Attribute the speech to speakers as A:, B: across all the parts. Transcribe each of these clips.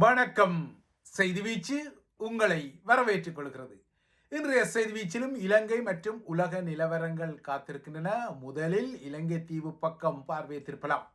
A: வணக்கம். செய்தி வீச்சு உங்களை வரவேற்றுக் கொள்கிறது. இன்றைய செய்தி வீச்சிலும் இலங்கை மற்றும் உலக நிலவரங்கள் காத்திருக்கின்றன. முதலில் இலங்கை தீவு பக்கம் பார்வை திருப்பலாம்.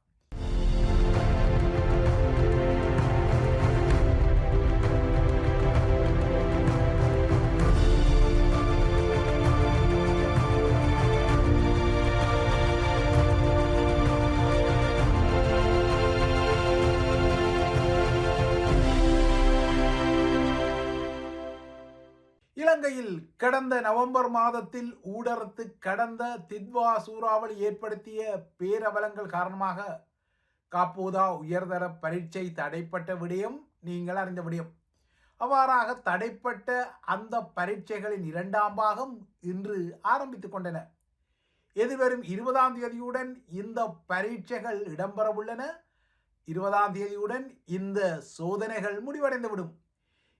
A: இலங்கையில் கடந்த நவம்பர் மாதத்தில் ஊடறுத்து கடந்த தித்வா சூறாவளி ஏற்படுத்திய பேரவலங்கள் காரணமாக காப்போதா உயர்தர பரீட்சை தடைப்பட்ட விடயம் நீங்கள் அறிந்த விடயம். அவ்வாறாக தடைப்பட்ட அந்த பரீட்சைகளின் இரண்டாம் பாகம் இன்று ஆரம்பித்துக் கொண்டன. எதிர்வரும் 20ஆம் தேதியுடன் இந்த பரீட்சைகள் இடம்பெறவுள்ளன. 20ஆம் தேதியுடன் இந்த சோதனைகள் முடிவடைந்துவிடும்.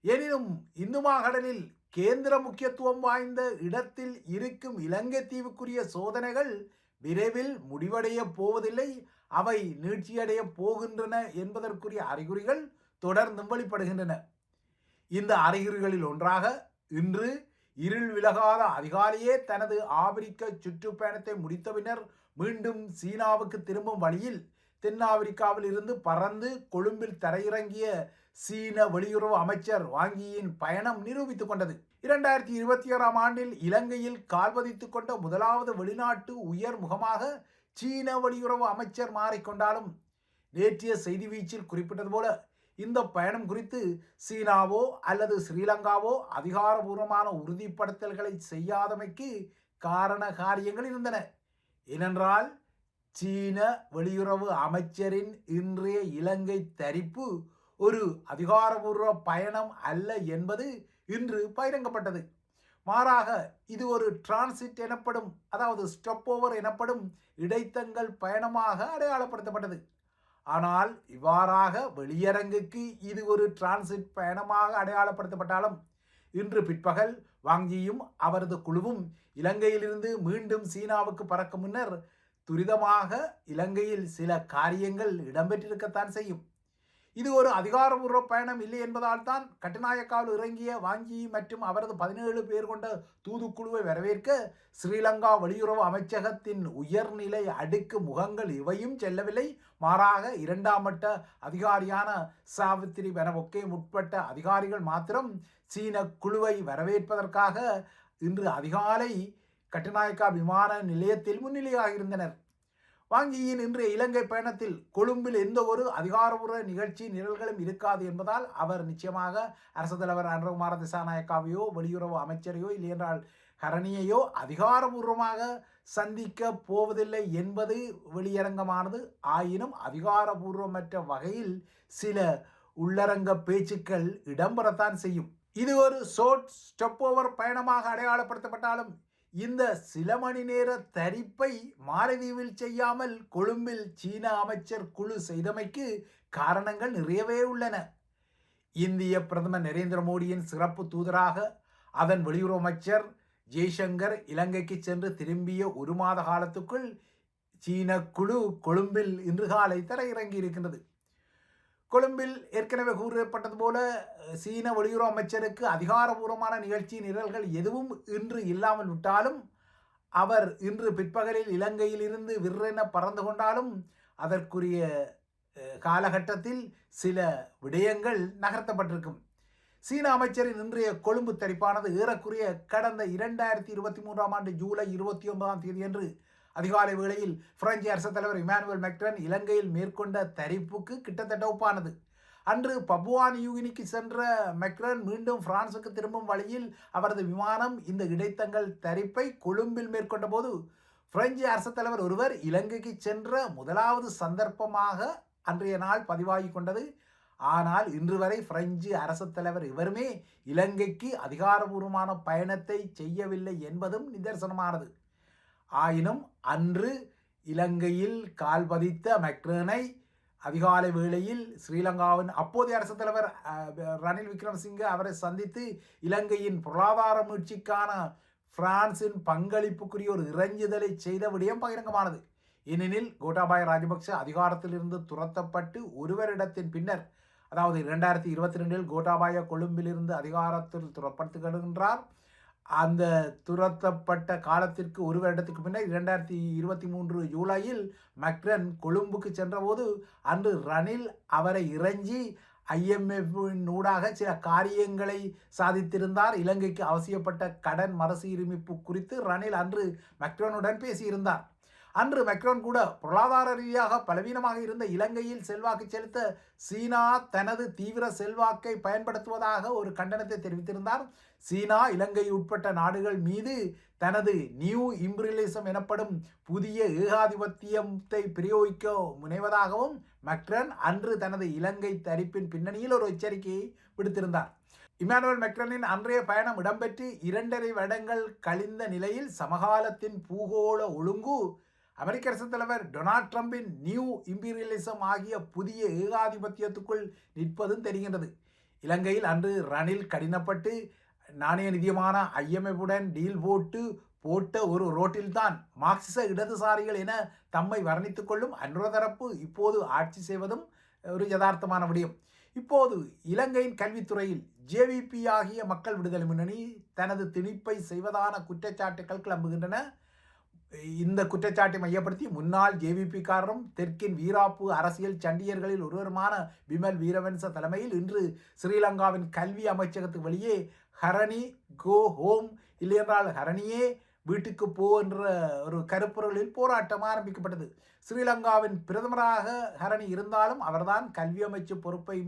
A: எனினும் இந்து மாகடலில் கேந்திர முக்கியத்துவம் வாய்ந்த இடத்தில் இருக்கும் இலங்கை தீவுக்குரிய சோதனைகள் விரைவில் முடிவடைய போவதில்லை, அவை நீட்சியடைய போகின்றன என்பதற்குரிய அறிகுறிகள் தொடர்ந்து வெளிப்படுகின்றன. இந்த அறிகுறிகளில் ஒன்றாக இன்று இருள் விலகாத அதிகாலையே தனது ஆப்பிரிக்க சுற்றுப்பயணத்தை முடித்த பின்னர் மீண்டும் சீனாவுக்கு திரும்பும் வழியில் தென்னாப்பிரிக்காவில் இருந்து பறந்து கொழும்பில் தரையிறங்கிய சீன வெளியுறவு அமைச்சர் வாங்கியின் பயணம் நிரூபித்துக் கொண்டது. 2026ஆம் ஆண்டில் இலங்கையில் கால்பதித்துக் கொண்ட முதலாவது வெளிநாட்டு உயர் முகமாக சீன வெளியுறவு அமைச்சர் மாறிக்கொண்டாலும் நேற்றைய செய்தி வீச்சில் குறிப்பிட்டது போல இந்த பயணம் குறித்து சீனாவோ அல்லது ஸ்ரீலங்காவோ அதிகாரபூர்வமான உறுதிப்படுத்தல்களை செய்யாதமைக்கு காரண காரியங்கள் இருந்தன. ஏனென்றால் சீன வெளியுறவு அமைச்சரின் இன்றைய இலங்கை தரிப்பு ஒரு அதிகாரபூர்வ பயணம் அல்ல என்பது இன்று பகிரங்கப்பட்டது. மாறாக இது ஒரு டிரான்சிட் எனப்படும், அதாவது ஸ்டெப் ஓவர் எனப்படும் இடைத்தங்கல் பயணமாக அடையாளப்படுத்தப்பட்டது. ஆனால் இவ்வாறாக வெளியரங்குக்கு இது ஒரு டிரான்சிட் பயணமாக அடையாளப்படுத்தப்பட்டாலும் இன்று பிற்பகல் வாங்கியும் அவரது குழுவும் இலங்கையிலிருந்து மீண்டும் சீனாவுக்கு பறக்கும் முன்னர் துரிதமாக இலங்கையில் சில காரியங்கள் இடம்பெற்றிருக்கத்தான் செய்யும். இது ஒரு அதிகாரபூர்வ பயணம் இல்லை என்பதால் தான் கட்டுநாயக்காவில் இறங்கிய வாங்கி மற்றும் அவரது 17 பேர் கொண்ட தூதுக்குழுவை வரவேற்க ஸ்ரீலங்கா வெளியுறவு அமைச்சகத்தின் உயர்நிலை அடுக்கு முகங்கள் இவையும் செல்லவில்லை. மாறாக 2ஆம் மட்ட அதிகாரியான சாவித்திரி பெனவொக்கே உட்பட்ட அதிகாரிகள் மாத்திரம் சீன குழுவை வரவேற்பதற்காக இன்று அதிகாலை கட்டுநாயக்கா விமான நிலையத்தில் முன்னிலையாகியிருந்தனர். வாங்கியின் இன்றைய இலங்கை பயணத்தில் கொழும்பில் எந்த ஒரு அதிகாரபூர்வ நிகழ்ச்சி நிரல்களும் இருக்காது என்பதால் அவர் நிச்சயமாக அரசு தலைவர் அனுரகுமார திசாநாயக்காவையோ வெளியுறவு அமைச்சரையோ இல்லையென்றால் ஹரணியையோ அதிகாரபூர்வமாக சந்திக்க போவதில்லை என்பது வெளியரங்கமானது. ஆயினும் அதிகாரபூர்வமற்ற வகையில் சில உள்ளரங்க பேச்சுக்கள் இடம்பெறத்தான் செய்யும். இது ஒரு ஷார்ட் ஸ்டெப் ஓவர் பயணமாக அடையாளப்படுத்தப்பட்டாலும் இந்த சில மணி நேர தரிப்பை மாலத்தீவில் செய்யாமல் கொழும்பில் சீன அமைச்சர் குழு செய்தமைக்கு காரணங்கள் நிறையவே உள்ளன. இந்திய பிரதமர் நரேந்திர மோடியின் சிறப்பு தூதராக அதன் வெளியுறவு அமைச்சர் ஜெய்சங்கர் இலங்கைக்கு சென்று திரும்பிய 1 மாத காலத்துக்குள் சீன குழு கொழும்பில் இன்று காலை தரையிறங்கி இருக்கின்றது. கொழும்பில் ஏற்கனவே கூறப்பட்டது போல சீன வெளியுறவு அமைச்சருக்கு அதிகாரபூர்வமான நிகழ்ச்சி நிரல்கள் எதுவும் இன்று இல்லாமல் விட்டாலும் அவர் இன்று பிற்பகலில் இலங்கையில் இருந்து விற்றென பறந்து கொண்டாலும் அதற்குரிய காலகட்டத்தில் சில விடயங்கள் நகர்த்தப்பட்டிருக்கும். சீன அமைச்சரின் இன்றைய கொழும்பு தரிப்பானது ஏறக்குறைய கடந்த 2023ஆம் ஆண்டு ஜூலை 29ஆம் தேதியன்று அதிகாலை வேளையில் பிரெஞ்சு அரசுத் தலைவர் இமானுவேல் மெக்ரான் இலங்கையில் மேற்கொண்ட தரிப்புக்கு கிட்டத்தட்ட ஒப்பானது. அன்று பப்புவா நியூகினிக்கு சென்ற மெக்ரான் மீண்டும் பிரான்சுக்கு திரும்பும் வழியில் அவரது விமானம் இந்த இடைத்தங்கல் தரிப்பை கொழும்பில் மேற்கொண்ட போது பிரெஞ்சு அரசுத் தலைவர் ஒருவர் இலங்கைக்கு சென்ற முதலாவது சந்தர்ப்பமாக அன்றைய நாள் பதிவாகி கொண்டது. ஆனால் இன்று வரை பிரெஞ்சு அரசுத் தலைவர் இவருமே இலங்கைக்கு அதிகாரபூர்வமான பயணத்தை செய்யவில்லை என்பதும் நிதர்சனமானது. ஆயினும் அன்று இலங்கையில் கால் பதித்த மெக்ரானை அதிகாலை வேளையில் ஸ்ரீலங்காவின் அப்போதைய அரசுத் தலைவர் ரணில் விக்ரமசிங்கே அவரை சந்தித்து இலங்கையின் பொருளாதார மீட்சிக்கான பிரான்சின் பங்களிப்புக்குரிய ஒரு இறைஞ்சுதலை செய்த விடயம் பகிரங்கமானது. ஏனெனில் கோட்டாபாய ராஜபக்ச அதிகாரத்திலிருந்து துரத்தப்பட்டு ஒரு வருடத்தின் பின்னர் அதாவது 2022 கோட்டாபாய கொழும்பிலிருந்து அதிகாரத்தில் துறப்படுத்துகின்றார். அந்த துரத்தப்பட்ட காலத்திற்கு ஒரு வருடத்துக்கு பின்னர் 2023 ஜூலையில் மக்ரன் கொழும்புக்கு சென்றபோது அன்று ரணில் அவரை இறைஞ்சி IMFின் ஊடாக சில காரியங்களை சாதித்திருந்தார். இலங்கைக்கு அவசியப்பட்ட கடன் மறுசீரமைப்பு குறித்து ரணில் அன்று மக்ரோனுடன் பேசியிருந்தார். அன்று மக்ரோன் கூட பொருளாதார ரீதியாக பலவீனமாக இருந்த இலங்கையில் செல்வாக்கு செலுத்த சீனா தனது தீவிர செல்வாக்கை பயன்படுத்துவதாக ஒரு கண்டனத்தை தெரிவித்திருந்தார். சீனா இலங்கை உட்பட்ட நாடுகள் மீது தனது நியூ இம்பீரியலிசம் எனப்படும் புதிய ஏகாதிபத்தியத்தை பிரயோகிக்க முனைவதாகவும் மக்ரன் அன்று தனது இலங்கை தரிப்பின் பின்னணியில் ஒரு எச்சரிக்கையை விடுத்திருந்தார். இமானுவேல் மக்ரனின் அன்றைய பயணம் இடம்பெற்று 2.5 வருடங்கள் கழிந்த நிலையில் சமகாலத்தின் பூகோள ஒழுங்கு அமெரிக்க அரசுத் தலைவர் டொனால்ட் ட்ரம்பின் நியூ இம்பீரியலிசம் ஆகிய புதிய ஏகாதிபத்தியத்துக்குள் நிற்பதும் தெரிகின்றது. இலங்கையில் அன்று ரணில் கடினப்பட்டு நாணய நிதியமான IMFுடன் டீல் போட்ட ஒரு ரோட்டில்தான் மார்க்சிச இடதுசாரிகள் என தம்மை வர்ணித்துக் கொள்ளும் அன்றைய தரப்பு இப்போது ஆட்சி செய்வதும் ஒரு யதார்த்தமான விடயம். இப்போது இலங்கையின் கல்வித்துறையில் JVP ஆகிய மக்கள் விடுதலை முன்னணி தனது திணிப்பை செய்வதான குற்றச்சாட்டுகள் கிளம்புகின்றன. இந்த குற்றச்சாட்டை மையப்படுத்தி முன்னாள் JVPக்காரரும் தெற்கின் வீராப்பு அரசியல் சண்டியர்களில் ஒருவருமான விமல் வீரவன்ச தலைமையில் இன்று ஸ்ரீலங்காவின் கல்வி அமைச்சகத்துக்கு வெளியே ஹரணி கோ ஹோம், இல்லையென்றால் ஹரணியே வீட்டுக்கு போ என்ற ஒரு கருப்பொருளில் போராட்டம் ஆரம்பிக்கப்பட்டது. ஸ்ரீலங்காவின் பிரதமராக ஹரணி இருந்தாலும் அவர்தான் கல்வி அமைச்சு பொறுப்பை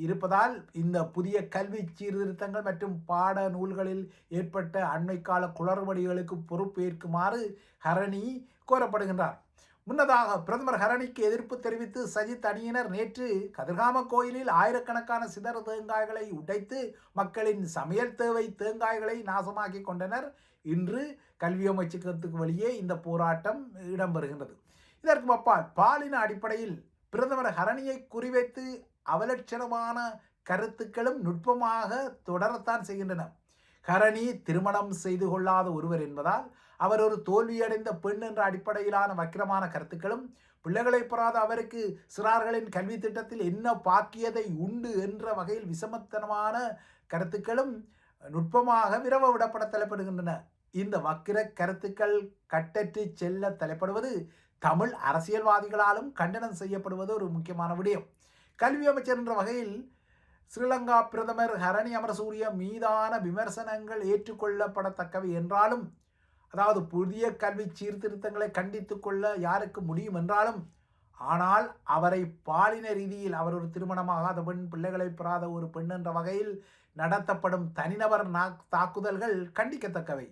A: இருப்பதால் இந்த புதிய கல்வி சீர்திருத்தங்கள் மற்றும் பாட நூல்களில் ஏற்பட்ட அண்மைக்கால குளறுபடிகளுக்கு பொறுப்பேற்குமாறு ஹரணி கோரப்படுகின்றார். முன்னதாக பிரதமர் ஹரணிக்கு எதிர்ப்பு தெரிவித்து சஜித் அணியினர் நேற்று கதிர்காம கோயிலில் ஆயிரக்கணக்கான சிதறு தேங்காய்களை உடைத்து மக்களின் சமையல் தேவை தேங்காய்களை நாசமாக்கி கொண்டனர். இன்று கல்வி அமைச்சகத்துக்கு வெளியே இந்த போராட்டம் இடம்பெறுகின்றது. இதற்கு அப்பால் பாலின அடிப்படையில் பிரதமர் ஹரணியை குறிவைத்து அவலட்சணமான கருத்துக்களும் நுட்பமாக தொடரத்தான் செய்கின்றன. ஹரணி திருமணம் செய்து கொள்ளாத ஒருவர் என்பதால் அவர் ஒரு தோல்வியடைந்த பெண் என்ற அடிப்படையிலான வக்கிரமான கருத்துக்களும், பிள்ளைகளை பெறாத அவருக்கு சிறார்களின் கல்வி திட்டத்தில் என்ன பாக்கியதை உண்டு என்ற வகையில் விஷமத்தனமான கருத்துக்களும் நுட்பமாக விரவ விடப்பட தலைப்படுகின்றன. இந்த வக்கிர கருத்துக்கள் கட்டற்று செல்ல தலைப்படுவது தமிழ் அரசியல்வாதிகளாலும் கண்டனம் செய்யப்படுவது ஒரு முக்கியமான விடயம். கல்வி அமைச்சர் என்ற வகையில் ஸ்ரீலங்கா பிரதமர் ஹரணி அமரசூரிய மீதான விமர்சனங்கள் ஏற்றுக்கொள்ளப்படத்தக்கவை என்றாலும், அதாவது புதிய கல்வி சீர்திருத்தங்களை கண்டித்து கொள்ள யாருக்கு முடியும் என்றாலும், ஆனால் அவரை பாலின ரீதியில் அவர் ஒரு திருமணமாகாத பெண், பிள்ளைகளை பெறாத ஒரு பெண் என்ற வகையில் நடத்தப்படும் தனிநபர் தாக்குதல்கள் கண்டிக்கத்தக்கவை.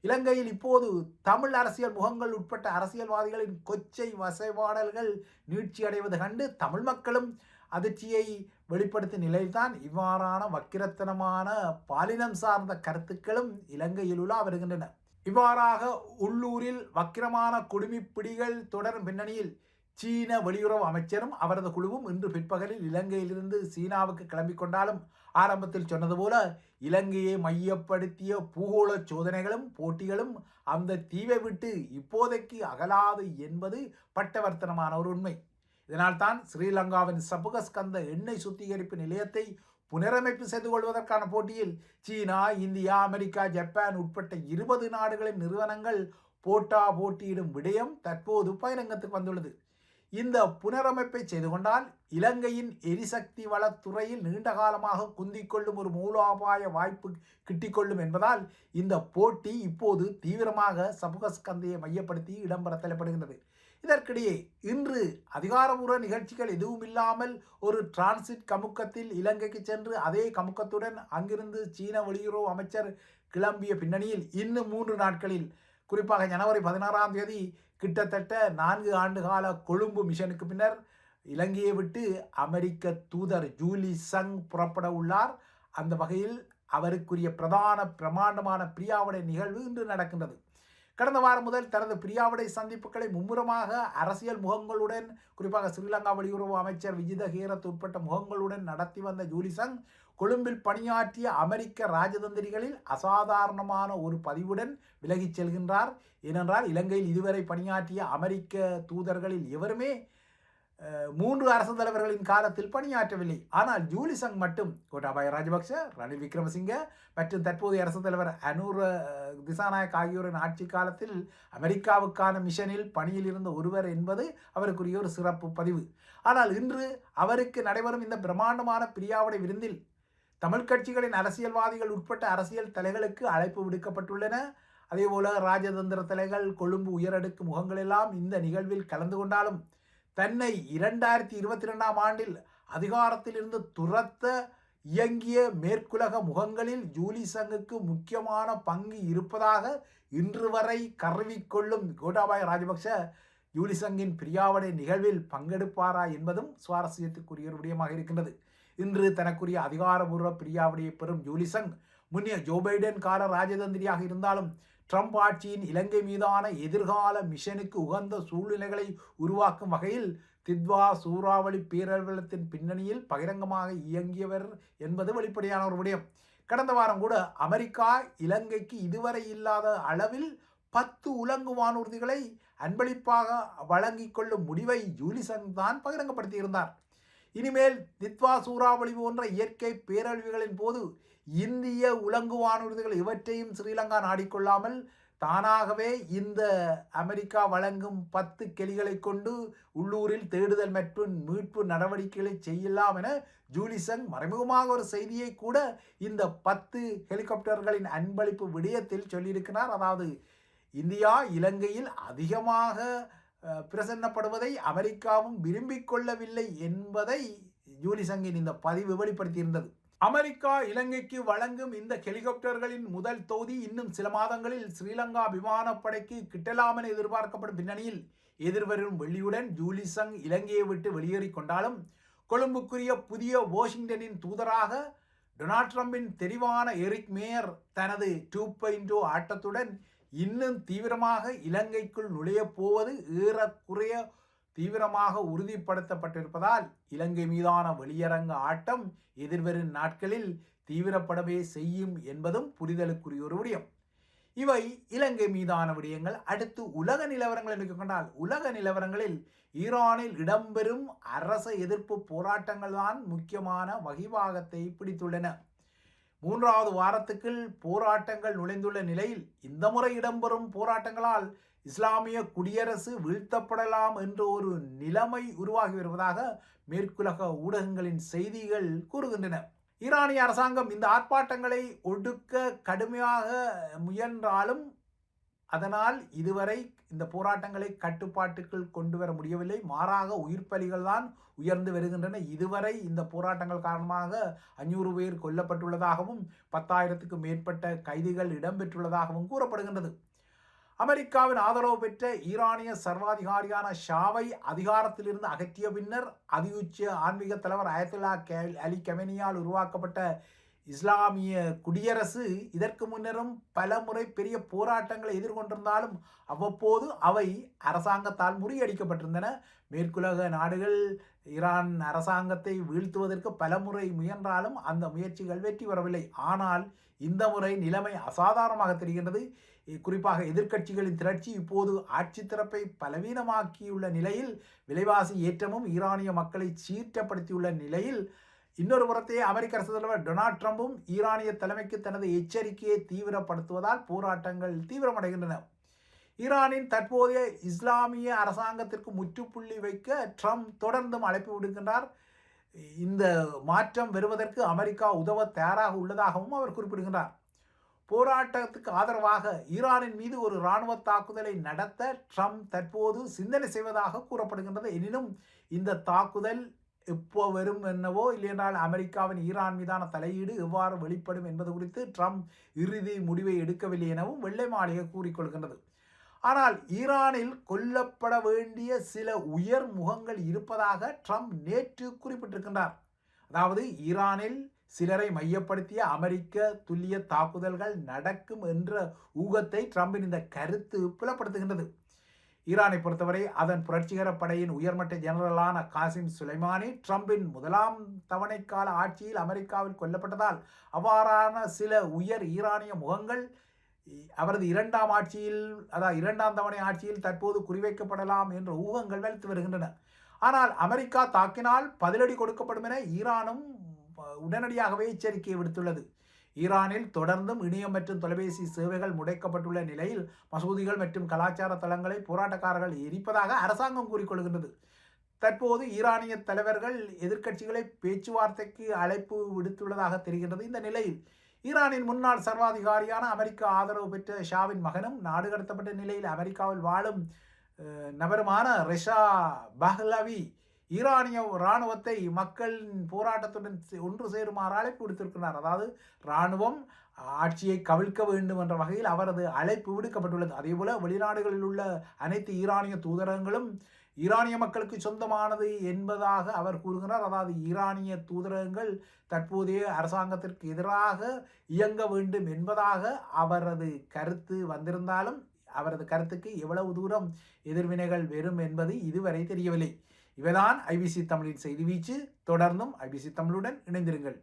A: இலங்கையில் இப்போது தமிழ் அரசியல் முகங்கள் உட்பட்ட அரசியல்வாதிகளின் கொச்சை வசைபாடல்கள் நீட்சியடைவது கண்டு தமிழ் மக்களும் அதிர்ச்சியை வெளிப்படுத்தும் நிலையில்தான் இவ்வாறான வக்கிரத்தனமான பாலினம் சார்ந்த கருத்துக்களும் இலங்கையில் உலா வருகின்றன. இவ்வாறாக உள்ளூரில் வக்கிரமான குடுமிப்பிடிகள் தொடரும் பின்னணியில் சீன வெளியுறவு அமைச்சரும் அவரது குழுவும் இன்று பிற்பகலில் இலங்கையிலிருந்து சீனாவுக்கு கிளம்பிக் கொண்டாலும், ஆரம்பத்தில் சொன்னது போல இலங்கையை மையப்படுத்திய பூகோள சோதனைகளும் போட்டிகளும் அந்த தீவை விட்டு இப்போதைக்கு அகலாது என்பது பட்டவர்த்தனமான ஒரு உண்மை. இதனால்தான் ஸ்ரீலங்காவின் சபுகஸ்கந்த எண்ணெய் சுத்திகரிப்பு நிலையத்தை புனரமைப்பு செய்து கொள்வதற்கான போட்டியில் சீனா, இந்தியா, அமெரிக்கா, ஜப்பான் உட்பட்ட 20 நாடுகளின் நிறுவனங்கள் போட்டியிடும் விடயம் தற்போது பகிரங்கத்துக்கு வந்துள்ளது. இந்த புனரமைப்பை செய்து கொண்டால் இலங்கையின் எரிசக்தி வளத்துறையில் நீண்ட காலமாக குந்திக்கொள்ளும் ஒரு மூலோபாய வாய்ப்பு கிட்டிக்கொள்ளும் என்பதால் இந்த போட்டி இப்போது தீவிரமாக சபுகஸ்கந்தையை மையப்படுத்தி இடம்பெற தலைப்படுகின்றது. இதற்கிடையே இன்று அதிகாரபூர்வ நிகழ்ச்சிகள் எதுவும் இல்லாமல் ஒரு டிரான்சிட் கமுக்கத்தில் இலங்கைக்கு சென்று அதே கமுக்கத்துடன் அங்கிருந்து சீன வெளியுறவு அமைச்சர் கிளம்பிய பின்னணியில் இன்னும் 3 நாட்களில், குறிப்பாக ஜனவரி 16ஆம் தேதி கிட்டத்தட்ட 4 ஆண்டு கால கொழும்பு மிஷனுக்கு பின்னர் இலங்கையை விட்டு அமெரிக்க தூதர் ஜூலி சங் புறப்பட உள்ளார். அந்த வகையில் அவருக்குரிய பிரமாண்டமான பிரியாவிடை நிகழ்வு இன்று நடக்கின்றது. கடந்த வாரம் முதல் தனது பிரியாவிடை சந்திப்புகளை மும்முரமாக அரசியல் முகங்களுடன், குறிப்பாக ஸ்ரீலங்கா வெளியுறவு அமைச்சர் விஜித ஹேரத் உட்பட்ட முகங்களுடன் நடத்தி வந்த ஜூலிசங் கொழும்பில் பணியாற்றிய அமெரிக்க ராஜதந்திரிகளில் அசாதாரணமான ஒரு பதிவுடன் விலகிச் செல்கின்றார். ஏனென்றால் இலங்கையில் இதுவரை பணியாற்றிய அமெரிக்க தூதர்களில் எவருமே 3 அரசு தலைவர்களின் காலத்தில் பணியாற்றவில்லை. ஆனால் ஜூலிசங் மட்டும் கோட்டாபாய ராஜபக்ஷ, ரணில் விக்ரமசிங்க மற்றும் தற்போதைய அரசு தலைவர் அனுர திசாநாயக் ஆகியோரின் ஆட்சி காலத்தில் அமெரிக்காவுக்கான மிஷனில் பணியில் இருந்த ஒருவர் என்பது அவருக்குரிய ஒரு சிறப்பு பதிவு. ஆனால் இன்று அவருக்கு நடைபெறும் இந்த பிரம்மாண்டமான பிரியாவிடை விருந்தில் தமிழ் கட்சிகளின் அரசியல்வாதிகள் உட்பட்ட அரசியல் தலைகளுக்கு அழைப்பு விடுக்கப்பட்டுள்ளன. அதேபோல ராஜதந்திர தலைகள், கொழும்பு உயரடுக்கு முகங்கள் எல்லாம் இந்த நிகழ்வில் கலந்து கொண்டாலும் தன்னை 2022ஆம் ஆண்டில் அதிகாரத்தில் இருந்து துரத்த இயங்கிய மேற்குலக முகங்களில் ஜூலிசங்குக்கு முக்கியமான பங்கு இருப்பதாக இன்று வரை கருவிக்கொள்ளும் கோட்டாபாய ராஜபக்ஷ ஜூலிசங்கின் பிரியாவடை நிகழ்வில் பங்கெடுப்பாரா என்பதும் சுவாரஸ்யத்துக்குரிய ஒரு விடயமாக இருக்கின்றது. இன்று தனக்குரிய அதிகாரபூர்வ பிரியாவடையை பெறும் ஜூலிசங் முன்னிய ஜோ பைடன் கால ராஜதந்திரியாக இருந்தாலும் ட்ரம்ப் ஆட்சியின் இலங்கை மீதான எதிர்கால மிஷனுக்கு உகந்த சூழ்நிலைகளை உருவாக்கும் வகையில் தித்வா சூறாவளி பேரவலத்தின் பின்னணியில் பகிரங்கமாக இயங்கியவர் என்பது வெளிப்படையான ஒரு விடயம். கடந்த வாரம் கூட அமெரிக்கா இலங்கைக்கு இதுவரை இல்லாத அளவில் 10 உலங்கு வானூர்திகளை அன்பளிப்பாக வழங்கிக் கொள்ளும் முடிவை ஜூலிசங் தான் பகிரங்கப்படுத்தியிருந்தார். இனிமேல் தித்வா சூறாவளி போன்ற இயற்கை பேரழிவுகளின் போது இந்திய உலங்கு வானூர்திகள் இவற்றையும் ஸ்ரீலங்கா நாடிக்கொள்ளாமல் தானாகவே இந்த அமெரிக்கா வழங்கும் 10 கெலிகளை கொண்டு உள்ளூரில் தேடுதல் மற்றும் மீட்பு நடவடிக்கைகளை செய்யலாம் என ஜூலிசங் மறைமுகமாக ஒரு செய்தியை கூட இந்த 10 ஹெலிகாப்டர்களின் அன்பளிப்பு விடயத்தில் சொல்லியிருக்கிறார். அதாவது இந்தியா இலங்கையில் அதிகமாக பிரசன்னப்படுவதை அமெரிக்காவும் விரும்பிக் கொள்ளவில்லை என்பதை ஜூலிசங்கின் இந்த பதிவு வெளிப்படுத்தியிருந்தது. அமெரிக்கா இலங்கைக்கு வழங்கும் இந்த ஹெலிகாப்டர்களின் முதல் தொகுதி இன்னும் சில மாதங்களில் ஸ்ரீலங்கா விமானப்படைக்கு கிட்டலாம் என எதிர்பார்க்கப்படும் பின்னணியில் எதிர்வரும் வெள்ளியுடன் ஜூலிசங் இலங்கையை விட்டு வெளியேறிக் கொண்டாலும் கொழும்புக்குரிய புதிய வாஷிங்டனின் தூதராக டொனால்ட் ட்ரம்பின் தெரிவான எரிக் மேயர் தனது 2.0 ஆட்டத்துடன் இன்னும் தீவிரமாக இலங்கைக்குள் நுழையப் போவது ஏறக்குறைய தீவிரமாக உறுதிப்படுத்தப்பட்டிருப்பதால் இலங்கை மீதான வெளியரங்க ஆட்டம் எதிர்வரும் நாட்களில் தீவிரப்படவே செய்யும் என்பதும் புரிதலுக்குரிய ஒரு விடயம். இவை இலங்கை மீதான விடயங்கள். அடுத்து உலக நிலவரங்கள் என்று கொண்டால் உலக நிலவரங்களில் ஈரானில் இடம்பெறும் அரச எதிர்ப்பு போராட்டங்கள் தான் முக்கியமான வகிபாகத்தை பிடித்துள்ளன. 3வது வாரத்துக்குள் போராட்டங்கள் நுழைந்துள்ள நிலையில் இந்த முறை இடம்பெறும் போராட்டங்களால் இஸ்லாமிய குடியரசு வீழ்த்தப்படலாம் என்ற ஒரு நிலைமை உருவாகி வருவதாக மேற்குலக ஊடகங்களின் செய்திகள் கூறுகின்றன. ஈரானிய அரசாங்கம் இந்த ஆர்ப்பாட்டங்களை ஒடுக்க கடுமையாக முயன்றாலும் அதனால் இதுவரை இந்த போராட்டங்களை கட்டுப்பாட்டுக்குள் கொண்டு வர முடியவில்லை. மாறாக உயிர் பலிகள் தான் உயர்ந்து வருகின்றன. இதுவரை இந்த போராட்டங்கள் காரணமாக 500 பேர் கொல்லப்பட்டுள்ளதாகவும் 10,000க்கும் மேற்பட்ட கைதிகள் இடம்பெற்றுள்ளதாகவும் கூறப்படுகின்றது. அமெரிக்காவின் ஆதரவு பெற்ற ஈரானிய சர்வாதிகாரியான ஷாவை அதிகாரத்திலிருந்து அகற்றிய பின்னர் அதியுச்ச ஆன்மீக தலைவர் அயத்துல்லா அலி கமெனியால் உருவாக்கப்பட்ட இஸ்லாமிய குடியரசு இதற்கு முன்னரும் பல முறை பெரிய போராட்டங்களை எதிர்கொண்டிருந்தாலும் அவ்வப்போது அவை அரசாங்கத்தால் முறியடிக்கப்பட்டிருந்தன. மேற்குலக நாடுகள் ஈரான் அரசாங்கத்தை வீழ்த்துவதற்கு பல முறை முயன்றாலும் அந்த முயற்சிகள் வெற்றி பெறவில்லை. ஆனால் இந்த முறை நிலைமை அசாதாரணமாக தெரிகின்றது. குறிப்பாக எதிர்க்கட்சிகளின் திரட்சி இப்போது ஆட்சி தரப்பை பலவீனமாக்கியுள்ள நிலையில் விலைவாசி ஏற்றமும் ஈரானிய மக்களை சீற்றப்படுத்தியுள்ள நிலையில் இன்னொரு புறத்தையே அமெரிக்க அரசு தலைவர் டொனால்ட் ட்ரம்பும் ஈரானிய தலைமைக்கு தனது எச்சரிக்கையை தீவிரப்படுத்துவதால் போராட்டங்கள் தீவிரமடைகின்றன. ஈரானின் தற்போதைய இஸ்லாமிய அரசாங்கத்திற்கு முற்றுப்புள்ளி வைக்க ட்ரம்ப் தொடர்ந்தும் அழைப்பு விடுக்கின்றார். இந்த மாற்றம் வருவதற்கு அமெரிக்கா உதவ தயாராக உள்ளதாகவும் அவர் குறிப்பிடுகின்றார். போராட்டத்துக்கு ஆதரவாக ஈரானின் மீது ஒரு இராணுவ தாக்குதலை நடத்த ட்ரம்ப் தற்போது சிந்தனை செய்வதாக கூறப்படுகின்றது. எனினும் இந்த தாக்குதல் எப்போ வரும் என்னவோ, இல்லையென்றால் அமெரிக்காவின் ஈரான் மீதான தலையீடு எவ்வாறு வெளிப்படும் என்பது குறித்து ட்ரம்ப் இறுதி முடிவை எடுக்கவில்லை எனவும் வெள்ளை மாளிகை கூறிக்கொள்கின்றது. ஆனால் ஈரானில் கொல்லப்பட வேண்டிய சில உயர் முகங்கள் இருப்பதாக ட்ரம்ப் நேற்று குறிப்பிட்டிருக்கின்றார். அதாவது ஈரானில் சிலரை மையப்படுத்திய அமெரிக்க துல்லிய தாக்குதல்கள் நடக்கும் என்ற ஊகத்தை ட்ரம்பின் இந்த கருத்து புலப்படுத்துகின்றது. ஈரானை பொறுத்தவரை அதன் புரட்சிகர படையின் உயர்மட்ட ஜெனரலான காசிம் சுலைமானி ட்ரம்பின் 1ஆம் தவணைக்கால ஆட்சியில் அமெரிக்காவில் கொல்லப்பட்டதால் அவ்வாறான சில உயர் ஈரானிய முகங்கள் அவரது 2ஆம் தவணை ஆட்சியில் தற்போது குறிவைக்கப்படலாம் என்ற ஊகங்கள் வலுத்து வருகின்றன. ஆனால் அமெரிக்கா தாக்கினால் பதிலடி கொடுக்கப்படும் என ஈரானும் உடனடியாகவே எச்சரிக்கை விடுத்துள்ளது. ஈரானில் தொடர்ந்தும் இணையம் மற்றும் தொலைபேசி சேவைகள் முடக்கப்பட்டுள்ள நிலையில் மசூதிகள் மற்றும் கலாச்சார தலங்களை போராட்டக்காரர்கள் எரிப்பதாக அரசாங்கம் கூறிக்கொள்கின்றது. தற்போது ஈரானிய தலைவர்கள் எதிர்க்கட்சிகளை பேச்சுவார்த்தைக்கு அழைப்பு விடுத்துள்ளதாக தெரிகின்றது. இந்த நிலையில் ஈரானின் முன்னாள் சர்வாதிகாரியான அமெரிக்க ஆதரவு பெற்ற ஷாவின் மகனும் நாடு கடத்தப்பட்ட நிலையில் அமெரிக்காவில் வாழும் நபருமான ரெஷா பஹ்லவி ஈரானிய இராணுவத்தை மக்களின் போராட்டத்துடன் ஒன்று சேருமாறு அழைப்பு விடுத்திருக்கிறார். அதாவது இராணுவம் ஆட்சியை கவிழ்க்க வேண்டும் என்ற வகையில் அவரது அழைப்பு விடுக்கப்பட்டுள்ளது. அதேபோல வெளிநாடுகளில் உள்ள அனைத்து ஈரானிய தூதரகங்களும் ஈரானிய மக்களுக்கு சொந்தமானது என்பதாக அவர் கூறுகிறார். அதாவது ஈரானிய தூதரகங்கள் தற்போதைய அரசாங்கத்திற்கு எதிராக இயங்க வேண்டும் என்பதாக அவரது கருத்து வந்திருந்தாலும் அவரது கருத்துக்கு எவ்வளவு தூரம் எதிர்வினைகள் வரும் என்பது இதுவரை தெரியவில்லை. இவைதான் ஐபிசி தமிழின் செய்தி வீச்சு. தொடர்ந்தும் ஐபிசி தமிழுடன் இணைந்திருங்கள்.